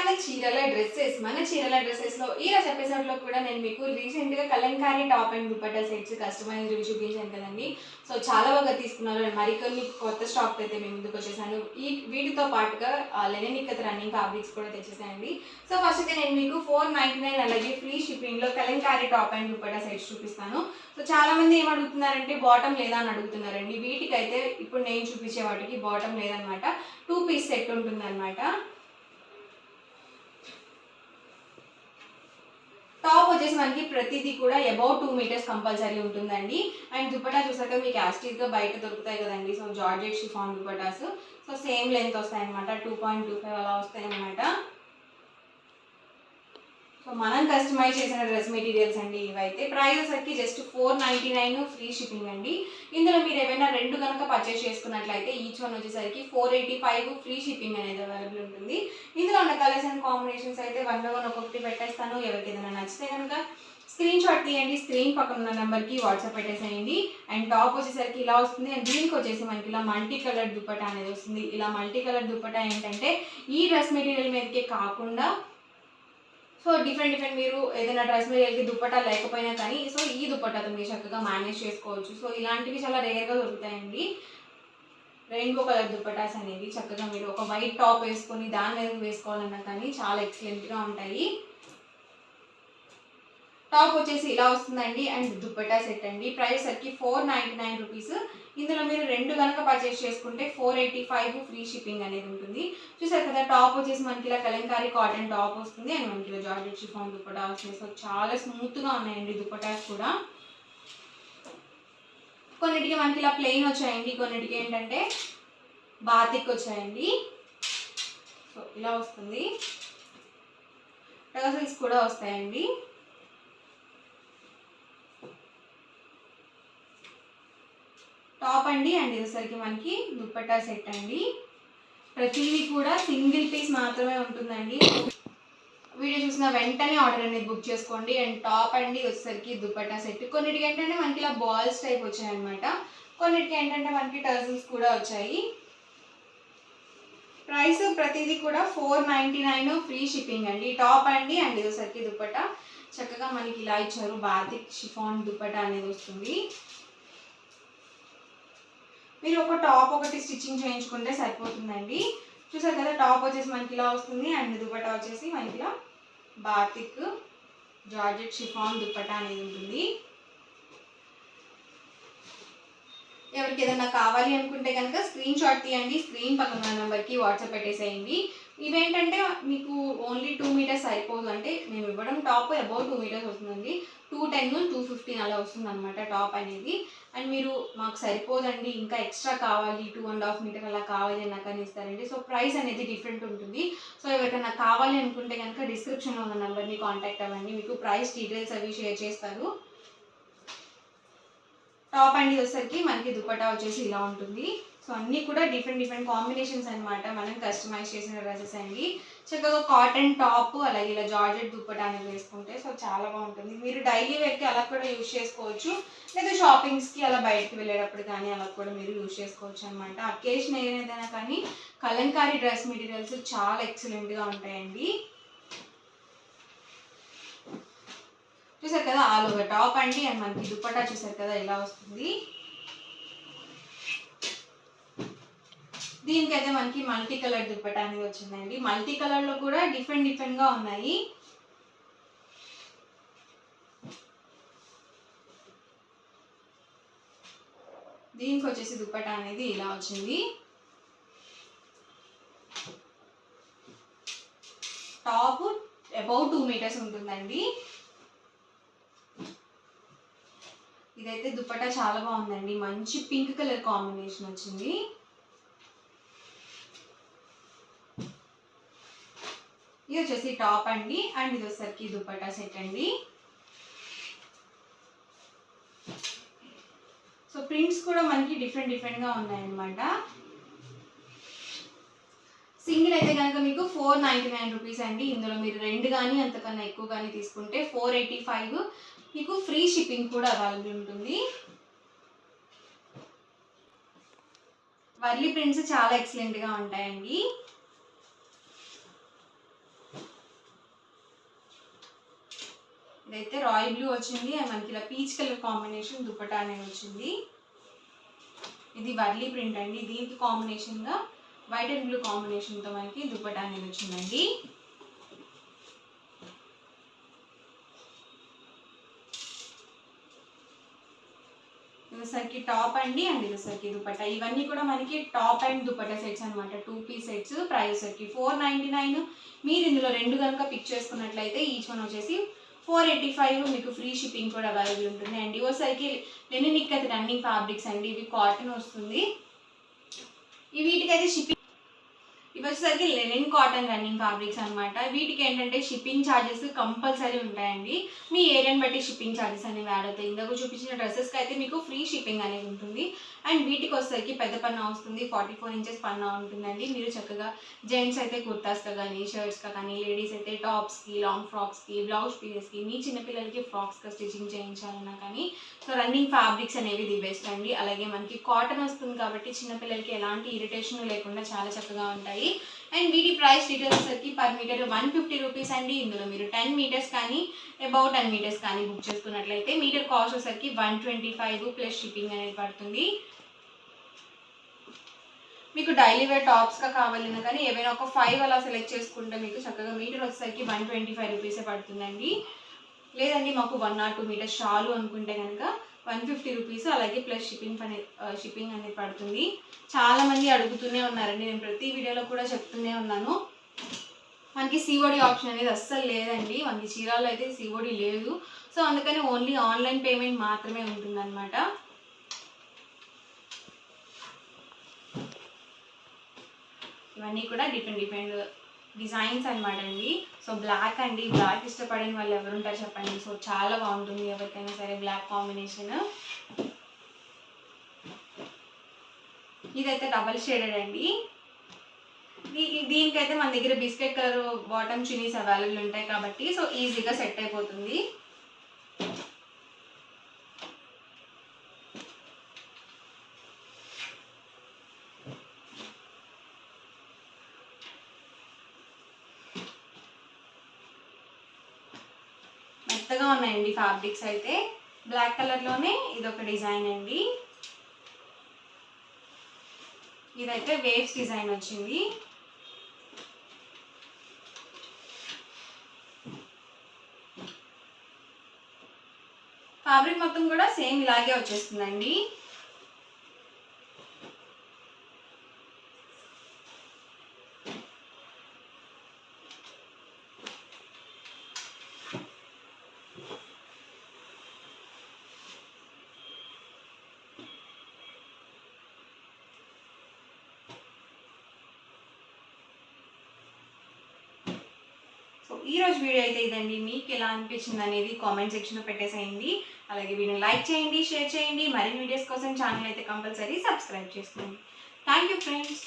మన చీరల డ్రెస్సెస్ లో ఈ రోజు ఎపిసోడ్ లో కూడా నేను మీకు రీసెంట్ గా Kalamkari top and dupatta sets customise review చూపించాను కదండి. సో చాలా బాగా తీసుకున్నారు అండ్ మరికొన్ని కొత్త స్టాక్ అయితే మేము ముందుకు వచ్చేసాను. వీటితో పాటుగా లెనిన్ ఇక్కత్ రన్నింగ్ ఫ్యాబ్రిక్స్ కూడా తెచ్చేసానండి. సో ఫస్ట్ అయితే నేను మీకు 499 అలాగే ఫ్రీ షిప్పింగ్ లో Kalamkari top and dupatta sets చూపిస్తాను. సో చాలా మంది ఏం అడుగుతున్నారంటే బాటమ్ లేదా అని అడుగుతున్నారండి. వీటికైతే ఇప్పుడు నేను చూపించే వాటికి బాటమ్ లేదనమాట, 2 పీస్ సెట్ ఉంటుంది అనమాట. టాప్ వచ్చేసి మనకి ప్రతిదీ కూడా అబౌట్ 2 మీటర్స్ కంపల్సరీ ఉంటుందండి. అండ్ దుపట్టా చూసాక మీకు యాస్టీస్గా బయట దొరుకుతాయి కదండి. So georgette chiffon dupattas so same length వస్తాయి అనమాట, 2.25 అలా వస్తాయి అనమాట. సో మనం కస్టమైజ్ చేసిన డ్రెస్ మెటీరియల్స్ అండి ఇవైతే. ప్రైస్ వచ్చేసరికి జస్ట్ 499 ఫ్రీ షిప్పింగ్ అండి. ఇందులో మీరు ఏమైనా రెండు కనుక పర్చేస్ చేసుకున్నట్లయితే ఈచ్ వన్ వచ్చేసరికి 485 ఫ్రీ షిప్పింగ్ అనేది అవైలబుల్ ఉంటుంది. ఇందులో ఉన్న కలర్స్ అండ్ కాంబినేషన్స్ అయితే 1 by 1 ఒక్కొక్కటి పెట్టేస్తాను. ఎవరికి ఏదైనా నచ్చితే కనుక స్క్రీన్ షాట్ తీయండి, స్క్రీన్ పక్కన ఉన్న నెంబర్కి వాట్సాప్ పెట్టేసేయండి. అండ్ టాప్ వచ్చేసరికి ఇలా వస్తుంది. అండ్ దీనికి వచ్చేసి మనకి ఇలా మల్టీ కలర్ దుపట్టా అనేది వస్తుంది. ఇలా మల్టీ కలర్ దుపట్టా ఏంటంటే ఈ డ్రెస్ మెటీరియల్ మీదకే కాకుండా సో డిఫరెంట్ మీరు ఏదైనా డ్రెస్ మెటీరియల్కి దుపట్టా లేకపోయినా కానీ సో ఈ దుపట్టాతో మీరు చక్కగా మేనేజ్ చేసుకోవచ్చు. సో ఇలాంటివి చాలా రేర్గా దొరుకుతాయండి. రెయిన్బో కలర్ దుపట్టాస్ అనేవి చక్కగా మీరు ఒక వైట్ టాప్ వేసుకొని దాని మీద వేసుకోవాలన్నా కానీ చాలా ఎక్సలెంట్గా ఉంటాయి. టాప్ వచ్చేసి ఇలా వస్తుందండి. అండ్ దుపట్టా సెట్ అండి. ప్రైస్ వచ్చి 499 రూపీస్. ఇందులో మీరు రెండు కనుక పర్చేస్ చేసుకుంటే 485 ఫ్రీ షిప్పింగ్ అనేది ఉంటుంది. చూసారు కదా, టాప్ వచ్చేసి మనకి ఇలా కలంకారీ కాటన్ టాప్ వస్తుంది. అండ్ మనకి ఇలా జార్జెట్ షిఫాన్ దుపట్టా వస్తుంది. సో చాలా స్మూత్గా ఉన్నాయండి దుపట్టాస్ కూడా. కొన్నిటికి మనకి ఇలా ప్లెయిన్ వచ్చాయండి, కొన్నిటికి ఏంటంటే బాతిక్ వచ్చాయండి. సో ఇలా వస్తుంది. టర్సల్స్ కూడా వస్తాయండి. టాప్ అండి. అండ్ ఇదేసరికి మనకి దుపట్టా సెట్ అండి. ప్రతిదీ కూడా సింగిల్ పీస్ మాత్రమే ఉంటుందండి. వీడియో చూసిన వెంటనే ఆర్డర్ అనేది బుక్ చేసుకోండి. అండ్ టాప్ అండి వచ్చేసరికి దుపట్టా సెట్. కొన్నిటికి ఏంటంటే మనకి ఇలా బాల్స్ టైప్ వచ్చాయన్నమాట, కొన్నిటికి ఏంటంటే మనకి టర్సల్స్ కూడా వచ్చాయి. ప్రైస్ ప్రతిదీ కూడా 499 ఫ్రీ షిప్పింగ్ అండి. టాప్ అండి. అండ్ ఇదేసరికి దుపట్టా చక్కగా మనకి ఇలా ఇచ్చారు. బాతిక్ షిఫాన్ దుపట్టా అనేది వస్తుంది. మీరు ఒక టాప్ ఒకటి స్టిచ్చింగ్ చేయించుకుంటే సరిపోతుందండి. చూసారు కదా, టాప్ వచ్చేసి మనకి ఇలా వస్తుంది. అండ్ దుపట్టా వచ్చేసి మనకి ఇలా బాతిక్ జార్జెట్ షిఫాన్ దుపట్టా అనేది ఉంటుంది. ఎవరికి ఏదైనా కావాలి అనుకుంటే కనుక స్క్రీన్ షాట్ తీయండి, స్క్రీన్ పక్కన నెంబర్కి వాట్సాప్ పెట్టేసేయండి. ఇవేంటంటే మీకు ఓన్లీ 2 మీటర్స్ సరిపోదు, అంటే మేము ఇవ్వడం టాప్ అబౌట్ 2 మీటర్స్ వస్తుందండి. 210 215 అలా వస్తుంది అనమాట టాప్ అనేది. అండ్ మీరు మాకు సరిపోదండి ఇంకా ఎక్స్ట్రా కావాలి 2.5 మీటర్ అలా కావాలి అన్నా కానీ ఇస్తారండి. సో ప్రైస్ అనేది డిఫరెంట్ ఉంటుంది. సో ఎవరికైనా కావాలి అనుకుంటే కనుక డిస్క్రిప్షన్లో ఉన్న నెంబర్ని కాంటాక్ట్ అవ్వండి, మీకు ప్రైస్ డీటెయిల్స్ అవి షేర్ చేస్తారు. టాప్ అండి వచ్చేసరికి మనకి దుపట్టా వచ్చేసి ఇలా ఉంటుంది. సో అన్నీ కూడా డిఫరెంట్ కాంబినేషన్స్ అనమాట. మనం కస్టమైజ్ చేసిన డ్రెస్సెస్ అండి. చక్కగా కాటన్ టాప్ అలాగే ఇలా జార్జెట్ దుపట్టా అనేది వేసుకుంటే సో చాలా బాగుంటుంది. మీరు డైలీ వేర్కి అలా కూడా యూజ్ చేసుకోవచ్చు, లేదా షాపింగ్స్కి అలా బయటకు వెళ్ళేటప్పుడు కానీ అలా కూడా మీరు యూజ్ చేసుకోవచ్చు అనమాట. అకేషన్ ఏదైనా కానీ కలంకారీ డ్రెస్ మెటీరియల్స్ చాలా ఎక్సలెంట్గా ఉంటాయండి. చూసారు కదా, ఆల్ ఓవర్ టాప్ అండి. అండ్ మనకి దుపట్టా చూసారు కదా ఇలా వస్తుంది. దీనికైతే మనకి మల్టీ కలర్ దుపట్టా అనేది వచ్చిందండి. మల్టీ కలర్ లో కూడా డిఫరెంట్గా ఉన్నాయి. దీనికి వచ్చేసి దుపట్టా అనేది ఇలా వచ్చింది. టాప్ అబౌట్ 2 మీటర్స్ ఉంటుందండి. ఇదైతే దుపట్టా చాలా బాగుందండి, మంచి పింక్ కలర్ కాంబినేషన్ వచ్చింది. ఇది వచ్చేసి టాప్ అండి. అండ్ ఇది వచ్చేసరికి దుపట్టా సెట్ అండి. సో ప్రింట్స్ కూడా మనకి డిఫరెంట్గా ఉన్నాయన్నమాట. సింగిల్ అయితే కనుక మీకు 499 రూపీస్ అండి. ఇందులో మీరు రెండు కానీ అంతకన్నా ఎక్కువ కానీ తీసుకుంటే 485 మీకు ఫ్రీ షిప్పింగ్ కూడా అవైలబుల్ ఉంటుంది. వర్లీ ప్రింట్స్ చాలా ఎక్సలెంట్గా ఉంటాయండి. ఇదైతే రాయల్ బ్లూ వచ్చింది అండ్ మనకి ఇలా పీచ్ కలర్ కాంబినేషన్ దుపట్టా అనేది వచ్చింది. ఇది వర్లీ ప్రింట్ అండి. దీనికి కాంబినేషన్గా వైట్ అండ్ బ్లూ కాంబినేషన్తో మనకి దుపట్టా అనేది వచ్చిందండి. ఇదొసరికి టాప్ అండి అండ్ ఇదొసరికి దుపట్టా. ఇవన్నీ కూడా మనకి టాప్ అండ్ దుపట్టా సెట్స్ అనమాట. 2 పీస్ సెట్స్. ప్రైస్ వచ్చరికి 499. మీరు ఇందులో 2 కనుక పిక్ చేసుకున్నట్లయితే ఈచ్ వన్ వచ్చేసి 485. మీకు ఫ్రీ షిప్పింగ్ కూడా అవైలబుల్ ఉంటుంది. అండ్ ఇవోసరికి లెనిన్ ఇక్కత్ రన్నింగ్ ఫ్యాబ్రిక్స్ అండి. ఇవి కాటన్ వస్తుంది. వీటికైతే షిప్పింగ్ ఇవి వచ్చేసరికి లెనిన్ కాటన్ రన్నింగ్ ఫ్యాబ్రిక్స్ అనమాట. వీటికి ఏంటంటే షిప్పింగ్ ఛార్జెస్ కంపల్సరీ ఉంటాయండి. మీ ఏరియాని బట్టి షిప్పింగ్ ఛార్జెస్ అనేవి యాడ్ అవుతాయి. ఇందాక చూపించిన డ్రెస్సెస్కి అయితే మీకు ఫ్రీ షిప్పింగ్ అనేది ఉంటుంది. అండ్ వీటికి వచ్చేసరికి పెద్ద పన్నా వస్తుంది. 44 ఇంచెస్ పన్నా ఉంటుందండి. మీరు చక్కగా జెంట్స్ అయితే కుర్తాస్గా కానీ షర్ట్స్గా కానీ, లేడీస్ అయితే టాప్స్కి, లాంగ్ ఫ్రాక్స్కి, బ్లౌజ్ పీసెస్కి, మీ చిన్నపిల్లలకి ఫ్రాక్స్గా స్టిచ్చింగ్ చేయించాలన్నా కానీ సో రన్నింగ్ ఫ్యాబ్రిక్స్ అనేవి ది బెస్ట్ అండి. అలాగే మనకి కాటన్ వస్తుంది కాబట్టి చిన్నపిల్లలకి ఎలాంటి ఇరిటేషన్ లేకుండా చాలా చక్కగా ఉంటాయి. అండ్ వీటి ప్రైస్ డీటెయిల్స్ వచ్చరికి పర్ మీటర్ 150 రూపీస్ అండి. ఇందులో మీరు 10 మీటర్స్ కానీ అబౌట్ 10 మీటర్స్ కానీ బుక్ చేసుకున్నట్లయితే మీటర్ కాస్ట్ వచ్చరికి 125 ప్లస్ షిప్పింగ్ అనేది పడుతుంది. మీకు డైలీ వేర్ టాప్స్గా కావాలన్నా కానీ ఏవైనా ఒక 5 అలా సెలెక్ట్ చేసుకుంటే మీకు చక్కగా మీటర్ వచ్చేసరికి 125 రూపీసే పడుతుందండి. లేదండి మాకు 1 or 2 మీటర్స్ చాలు అనుకుంటే కనుక 150 రూపీస్ అలాగే ప్లస్ షిప్పింగ్ అనేది పడుతుంది. చాలామంది అడుగుతూనే ఉన్నారండి. నేను ప్రతి వీడియోలో కూడా చెప్తూనే ఉన్నాను. మనకి సిఓడి ఆప్షన్ అనేది అస్సలు లేదండి. మనకి చీరాల్లో అయితే సిఓడి లేదు. సో అందుకని ఓన్లీ ఆన్లైన్ పేమెంట్ మాత్రమే ఉంటుందన్నమాట. ఇవన్నీ కూడా డిఫరెంట్ డిజైన్స్ అనమాట అండి. సో బ్లాక్ అండి. బ్లాక్ ఇష్టపడని వాళ్ళు ఎవరు ఉంటారు చెప్పండి. సో చాలా బాగుంటుంది ఎవరికైనా సరే బ్లాక్ కాంబినేషన్. ఇదైతే డబల్ షేడెడ్ అండి. దీనికైతే మన దగ్గర biscuit colour bottom chunnis available ఉంటాయి కాబట్టి సో ఈజీగా సెట్ అయిపోతుంది. మెత్తగా ఉన్నాయండి ఫ్యాబ్రిక్స్ అయితే. బ్లాక్ కలర్లోనే ఇదొక డిజైన్ అండి. ఇదైతే వేవ్స్ డిజైన్ వచ్చింది. ఫ్యాబ్రిక్ మొత్తం కూడా సేమ్ ఇలాగే వచ్చేస్తుందండి. సో ఈరోజు వీడియో అయితే ఇదండి. మీకు ఎలా అనిపించింది అనేది కామెంట్ సెక్షన్లో పెట్టేసేయండి. అలాగే వీడియోని లైక్ చేయండి, షేర్ చేయండి. మరిన్ని వీడియోస్ కోసం ఛానల్ అయితే కంపల్సరీ సబ్స్క్రైబ్ చేసుకోండి. Thank you friends.